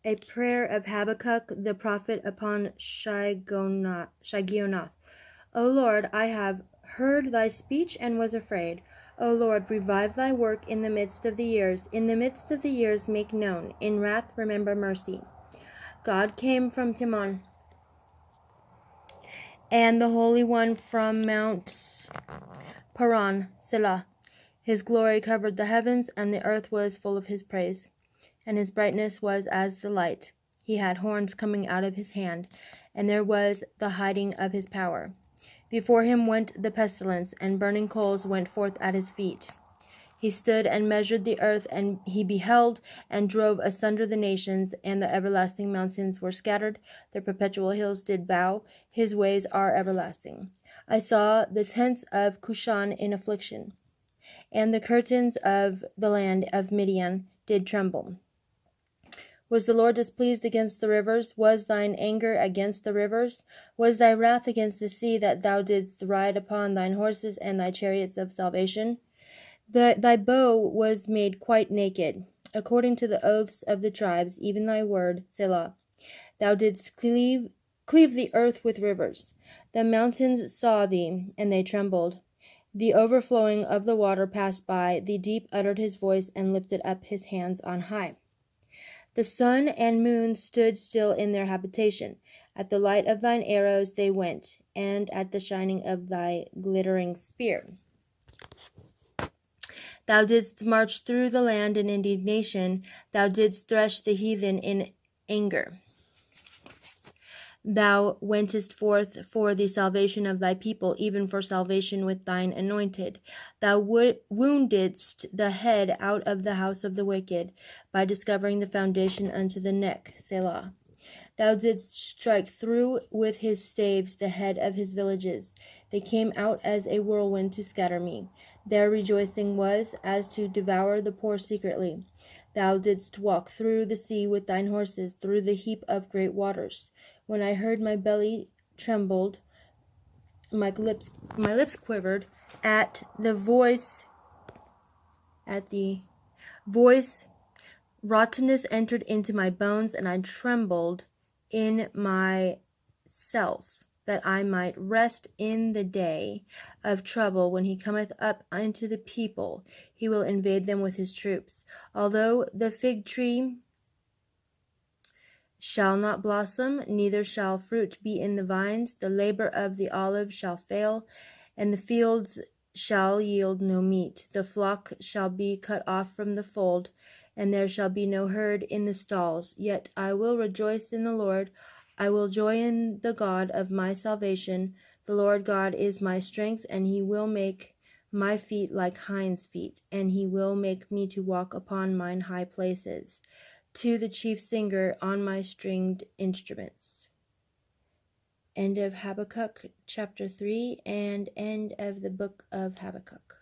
A prayer of Habakkuk the prophet upon Shigionoth. O Lord, I have heard thy speech and was afraid. O Lord, revive thy work in the midst of the years. In the midst of the years make known. In wrath remember mercy. God came from Timon, and the Holy One from Mount Paran, Selah. His glory covered the heavens, and the earth was full of his praise. And his brightness was as the light. He had horns coming out of his hand, and there was the hiding of his power. Before him went the pestilence, and burning coals went forth at his feet. He stood and measured the earth, and he beheld and drove asunder the nations, and the everlasting mountains were scattered, the perpetual hills did bow, his ways are everlasting. I saw the tents of Cushan in affliction, and the curtains of the land of Midian did tremble. Was the Lord displeased against the rivers? Was thine anger against the rivers? Was thy wrath against the sea, that thou didst ride upon thine horses and thy chariots of salvation? Thy bow was made quite naked, according to the oaths of the tribes, even thy word, Selah. Thou didst cleave the earth with rivers. The mountains saw thee, and they trembled. The overflowing of the water passed by. The deep uttered his voice and lifted up his hands on high. The sun and moon stood still in their habitation. At the light of thine arrows they went, and at the shining of thy glittering spear. Thou didst march through the land in indignation. Thou didst thresh the heathen in anger. Thou wentest forth for the salvation of thy people, even for salvation with thine anointed. Thou woundedst the head out of the house of the wicked, by discovering the foundation unto the neck, Selah. Thou didst strike through with his staves the head of his villages. They came out as a whirlwind to scatter me. Their rejoicing was as to devour the poor secretly. Thou didst walk through the sea with thine horses, through the heap of great waters. When I heard, my belly trembled, my lips quivered at the voice. Rottenness entered into my bones, and I trembled in myself, that I might rest in the day of trouble. When he cometh up unto the people, he will invade them with his troops. Although the fig tree shall not blossom, neither shall fruit be in the vines, the labor of the olive shall fail, and the fields shall yield no meat. The flock shall be cut off from the fold, and there shall be no herd in the stalls. Yet I will rejoice in the Lord. I will joy in the God of my salvation. The Lord God is my strength, and he will make my feet like hinds' feet, and he will make me to walk upon mine high places, to the chief singer on my stringed instruments. End of Habakkuk chapter 3 and end of the book of Habakkuk.